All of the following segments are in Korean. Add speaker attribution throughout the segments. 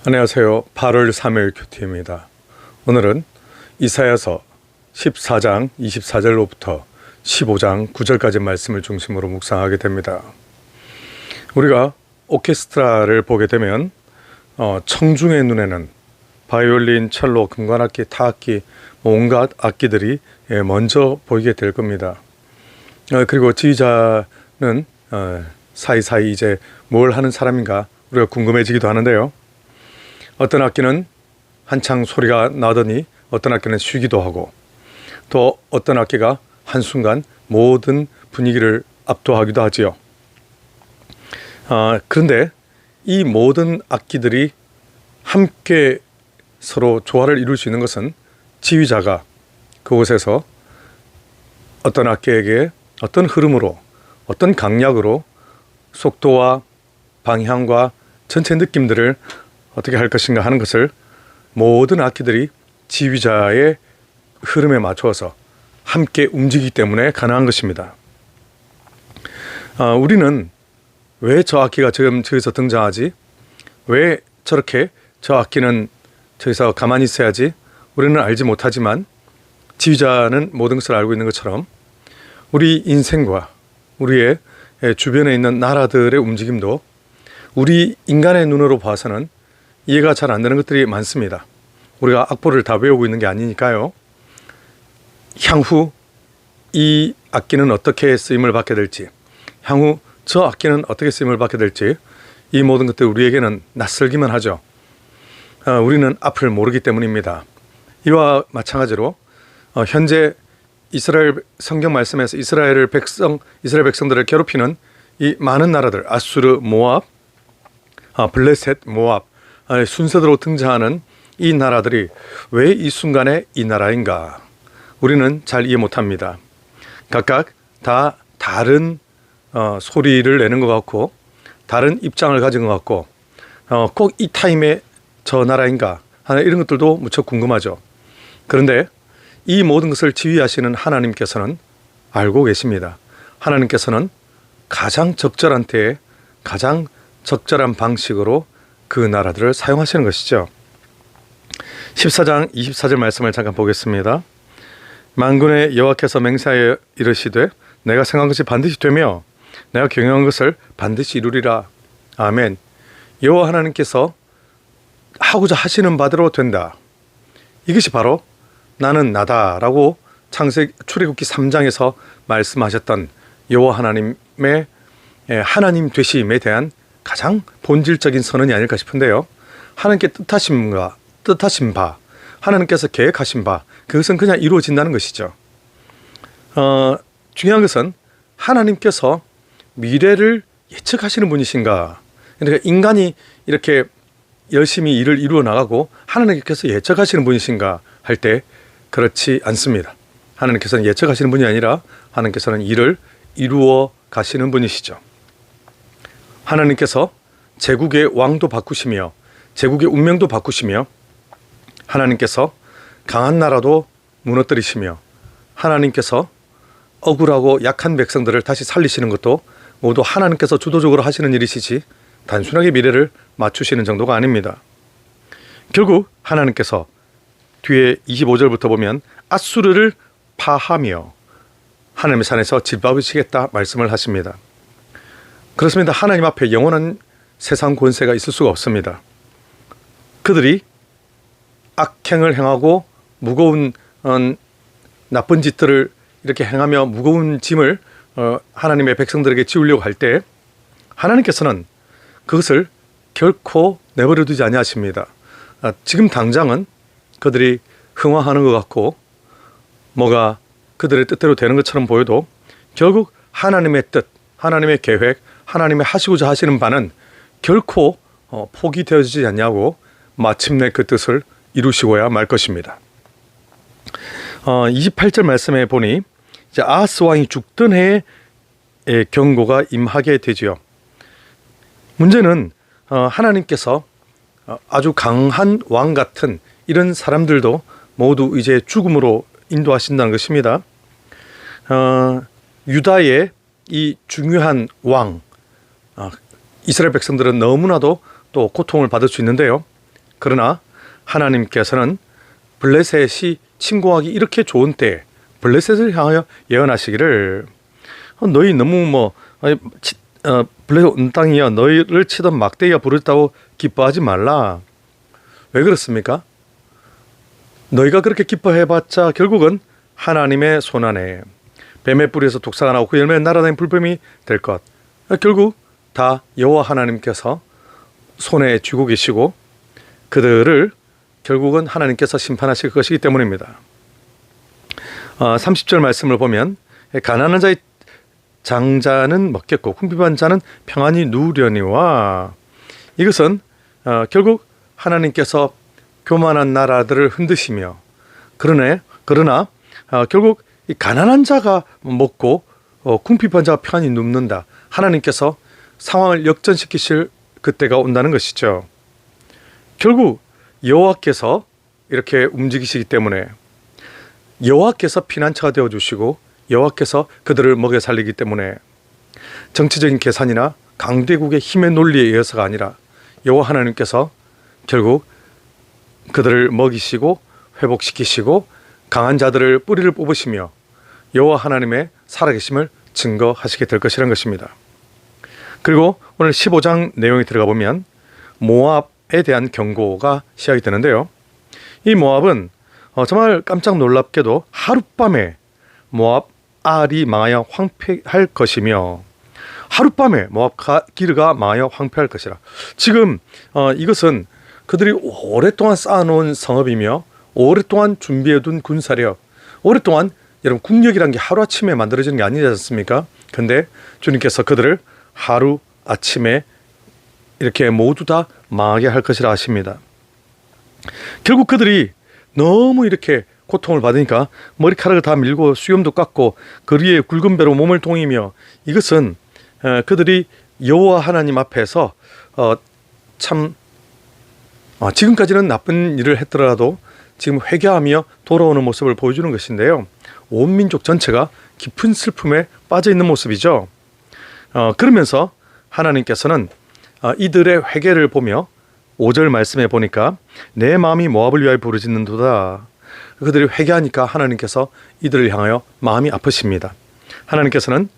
Speaker 1: 안녕하세요. 8월 3일 큐티입니다. 오늘은 이사야서 14장 24절로부터 15장 9절까지 말씀을 중심으로 묵상하게 됩니다. 우리가 오케스트라를 보게 되면 청중의 눈에는 바이올린, 첼로, 금관악기, 타악기, 온갖 악기들이 먼저 보이게 될 겁니다. 그리고 지휘자는 사이사이 이제 뭘 하는 사람인가 우리가 궁금해지기도 하는데요. 어떤 악기는 한창 소리가 나더니 어떤 악기는 쉬기도 하고, 또 어떤 악기가 한순간 모든 분위기를 압도하기도 하지요. 그런데 이 모든 악기들이 함께 서로 조화를 이룰 수 있는 것은 지휘자가 그곳에서 어떤 악기에게 어떤 흐름으로, 어떤 강약으로 속도와 방향과 전체 느낌들을 어떻게 할 것인가 하는 것을 모든 악기들이 지휘자의 흐름에 맞춰서 함께 움직이기 때문에 가능한 것입니다. 우리는 왜 저 악기가 지금 저기서 등장하지? 왜 저렇게 저 악기는 저기서 가만히 있어야지? 우리는 알지 못하지만 지휘자는 모든 것을 알고 있는 것처럼 우리 인생과 우리의 주변에 있는 나라들의 움직임도 우리 인간의 눈으로 봐서는 이해가 잘 안 되는 것들이 많습니다. 우리가 악보를 다 외우고 있는 게 아니니까요. 향후 이 악기는 어떻게 쓰임을 받게 될지, 향후 저 악기는 어떻게 쓰임을 받게 될지, 이 모든 것들이 우리에게는 낯설기만 하죠. 우리는 앞을 모르기 때문입니다. 이와 마찬가지로 현재 이스라엘 성경 말씀에서 이스라엘 백성들을 괴롭히는 이 많은 나라들, 아수르, 모압, 블레셋, 모압, 순서대로 등장하는 이 나라들이 왜 이 순간에 이 나라인가? 우리는 잘 이해 못합니다. 각각 다 다른 소리를 내는 것 같고, 다른 입장을 가진 것 같고, 꼭 이 타임에 저 나라인가 하는 이런 것들도 무척 궁금하죠. 그런데 이 모든 것을 지휘하시는 하나님께서는 알고 계십니다. 하나님께서는 가장 적절한 때에 가장 적절한 방식으로 그 나라들을 사용하시는 것이죠. 14장 24절 말씀을 잠깐 보겠습니다. 만군의 여호와께서 맹세하여 이르시되 내가 생각한 것이 반드시 되며 내가 경영한 것을 반드시 이루리라. 아멘. 여호와 하나님께서 하고자 하시는 바대로 된다. 이것이 바로 나는 나다라고 출애굽기 3장에서 말씀하셨던 여호와 하나님의 하나님 되심에 대한 가장 본질적인 선언이 아닐까 싶은데요. 하나님께 뜻하신 바, 하나님께서 계획하신 바, 그것은 그냥 이루어진다는 것이죠. 중요한 것은 하나님께서 미래를 예측하시는 분이신가. 그러니까 인간이 이렇게 열심히 일을 이루어 나가고 하나님께서 예측하시는 분이신가 할 때 그렇지 않습니다. 하나님께서는 예측하시는 분이 아니라 하나님께서는 일을 이루어 가시는 분이시죠. 하나님께서 제국의 왕도 바꾸시며 제국의 운명도 바꾸시며 하나님께서 강한 나라도 무너뜨리시며 하나님께서 억울하고 약한 백성들을 다시 살리시는 것도 모두 하나님께서 주도적으로 하시는 일이시지 단순하게 미래를 맞추시는 정도가 아닙니다. 결국 하나님께서 뒤에 25절부터 보면 아수르를 파하며 하나님의 산에서 짓밟으시겠다 말씀을 하십니다. 그렇습니다. 하나님 앞에 영원한 세상 권세가 있을 수가 없습니다. 그들이 악행을 행하고 무거운 나쁜 짓들을 이렇게 행하며 무거운 짐을 하나님의 백성들에게 지우려고 할 때 하나님께서는 그것을 결코 내버려 두지 아니하십니다. 지금 당장은 그들이 흥황하는 것 같고 뭐가 그들의 뜻대로 되는 것처럼 보여도 결국 하나님의 뜻, 하나님의 계획, 하나님의 하시고자 하시는 바는 결코 포기되어지지 않냐고 마침내 그 뜻을 이루시고야 말 것입니다. 28절 말씀에 보니 이제 아하스 왕이 죽던 해에 경고가 임하게 되지요. 문제는 하나님께서 아주 강한 왕 같은 이런 사람들도 모두 이제 죽음으로 인도하신다는 것입니다. 유다의 이 중요한 왕, 이스라엘 백성들은 너무나도 또 고통을 받을 수 있는데요. 그러나 하나님께서는 블레셋이 침공하기 이렇게 좋은 때에 블레셋을 향하여 예언하시기를 너희 너무 블레셋 온 땅이여 너희를 치던 막대기가 부르졌다고 기뻐하지 말라. 왜 그렇습니까? 너희가 그렇게 기뻐해봤자 결국은 하나님의 손안에 뱀의 뿌리에서 독사가 나오고 그 열매는 날아다니는 불뱀이 될 것. 결국 다 여호와 하나님께서 손에 쥐고 계시고 그들을 결국은 하나님께서 심판하실 것이기 때문입니다. 30절 말씀을 보면 가난한 자의 장자는 먹겠고 궁핍한 자는 평안히 누우려니와 이것은 결국 하나님께서 교만한 나라들을 흔드시며 그러나 결국 이 가난한 자가 먹고 궁핍한 자가 평안히 눕는다. 하나님께서 상황을 역전시키실 그때가 온다는 것이죠. 결국 여호와께서 이렇게 움직이시기 때문에 여호와께서 피난처가 되어주시고 여호와께서 그들을 먹여 살리기 때문에 정치적인 계산이나 강대국의 힘의 논리에 의해서가 아니라 여호와 하나님께서 결국 그들을 먹이시고 회복시키시고 강한 자들을 뿌리를 뽑으시며 여호와 하나님의 살아계심을 증거하시게 될 것이라는 것입니다. 그리고 오늘 15장 내용에 들어가 보면 모압에 대한 경고가 시작이 되는데요. 이 모압은 정말 깜짝 놀랍게도 하룻밤에 모압 알이 망하여 황폐할 것이며 하룻밤에 모압 기르가 망하여 황폐할 것이라. 지금 이것은 그들이 오랫동안 쌓아놓은 성읍이며 오랫동안 준비해둔 군사력, 오랫동안 여러분 국력이란 게 하루아침에 만들어지는 게 아니지 않습니까? 근데 주님께서 그들을 하루아침에 이렇게 모두 다 망하게 할 것이라 하십니다. 결국 그들이 너무 이렇게 고통을 받으니까 머리카락을 다 밀고 수염도 깎고 거리에 굵은 배로 몸을 동이며 이것은 그들이 여호와 하나님 앞에서 참 지금까지는 나쁜 일을 했더라도 지금 회개하며 돌아오는 모습을 보여주는 것인데요. 온 민족 전체가 깊은 슬픔에 빠져 있는 모습이죠. 그러면서 하나님께서는 이들의 회개를 보며 5절 말씀에 보니까 내 마음이 모압을 위하여 부르짖는도다. 그들이 회개하니까 하나님께서 이들을 향하여 마음이 아프십니다. 하나님께서는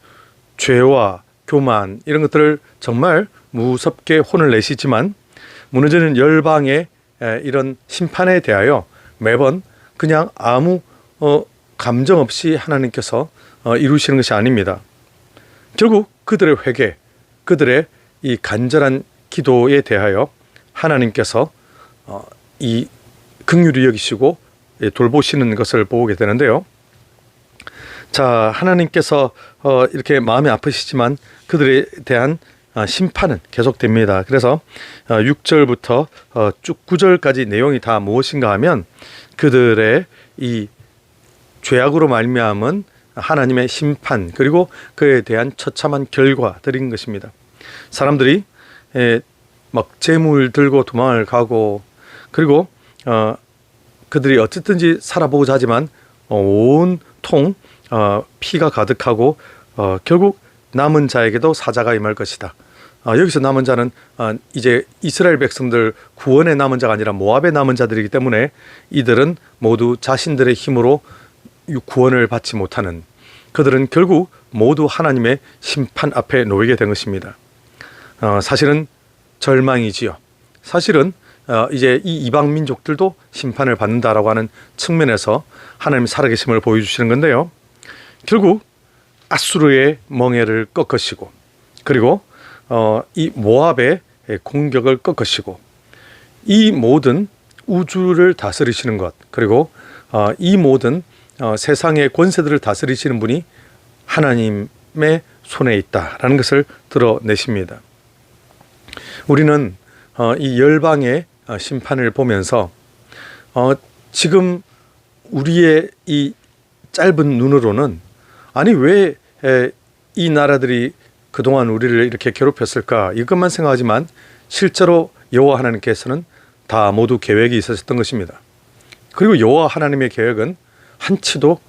Speaker 1: 죄와 교만 이런 것들을 정말 무섭게 혼을 내시지만 무너지는 열방의 이런 심판에 대하여 매번 그냥 아무 감정 없이 하나님께서 이루시는 것이 아닙니다. 결국 그들의 회개, 그들의 이 간절한 기도에 대하여 하나님께서 이 긍휼히 여기시고 돌보시는 것을 보게 되는데요. 자, 하나님께서 이렇게 마음이 아프시지만 그들에 대한 심판은 계속됩니다. 그래서 6절부터 쭉 9절까지 내용이 다 무엇인가 하면 그들의 이 죄악으로 말미암은 하나님의 심판 그리고 그에 대한 처참한 결과들인 것입니다. 사람들이 막 재물 들고 도망을 가고 그리고 그들이 어쨌든지 살아보고자 하지만 온통 피가 가득하고 결국 남은 자에게도 사자가 임할 것이다. 여기서 남은 자는 이제 이스라엘 백성들 구원의 남은 자가 아니라 모압의 남은 자들이기 때문에 이들은 모두 자신들의 힘으로 구원을 받지 못하는 그들은 결국 모두 하나님의 심판 앞에 놓이게 된 것입니다. 사실은 절망이지요. 사실은 이제 이 이방 민족들도 심판을 받는다라고 하는 측면에서 하나님 살아계심을 보여주시는 건데요. 결국 아수르의 멍에를 꺾으시고 그리고 이 모압의 공격을 꺾으시고 이 모든 우주를 다스리시는 것 그리고 이 모든 세상의 권세들을 다스리시는 분이 하나님의 손에 있다라는 것을 드러내십니다. 우리는 이 열방의 심판을 보면서 지금 우리의 이 짧은 눈으로는 아니 왜 이 나라들이 그동안 우리를 이렇게 괴롭혔을까 이것만 생각하지만 실제로 여호와 하나님께서는 다 모두 계획이 있으셨던 것입니다. 그리고 여호와 하나님의 계획은 한치도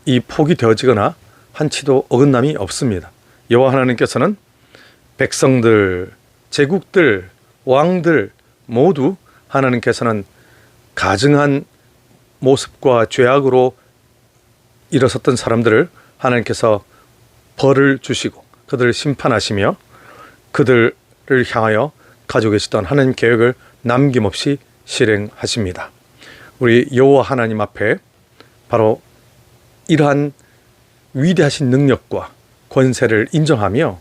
Speaker 1: 이 포기되어지거나 한치도 어긋남이 없습니다. 여호와 하나님께서는 백성들, 제국들, 왕들 모두 하나님께서는 가증한 모습과 죄악으로 일어섰던 사람들을 하나님께서 벌을 주시고 그들을 심판하시며 그들을 향하여 가지고 계시던 하나님 계획을 남김없이 실행하십니다. 우리 여호와 하나님 앞에 바로 이러한 위대하신 능력과 권세를 인정하며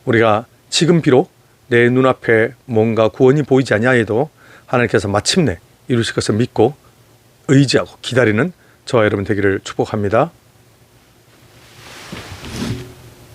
Speaker 1: 우리가 지금 비록 내 눈앞에 뭔가 구원이 보이지 아니하여도 하나님께서 마침내 이루실 것을 믿고 의지하고 기다리는 저와 여러분 되기를 축복합니다.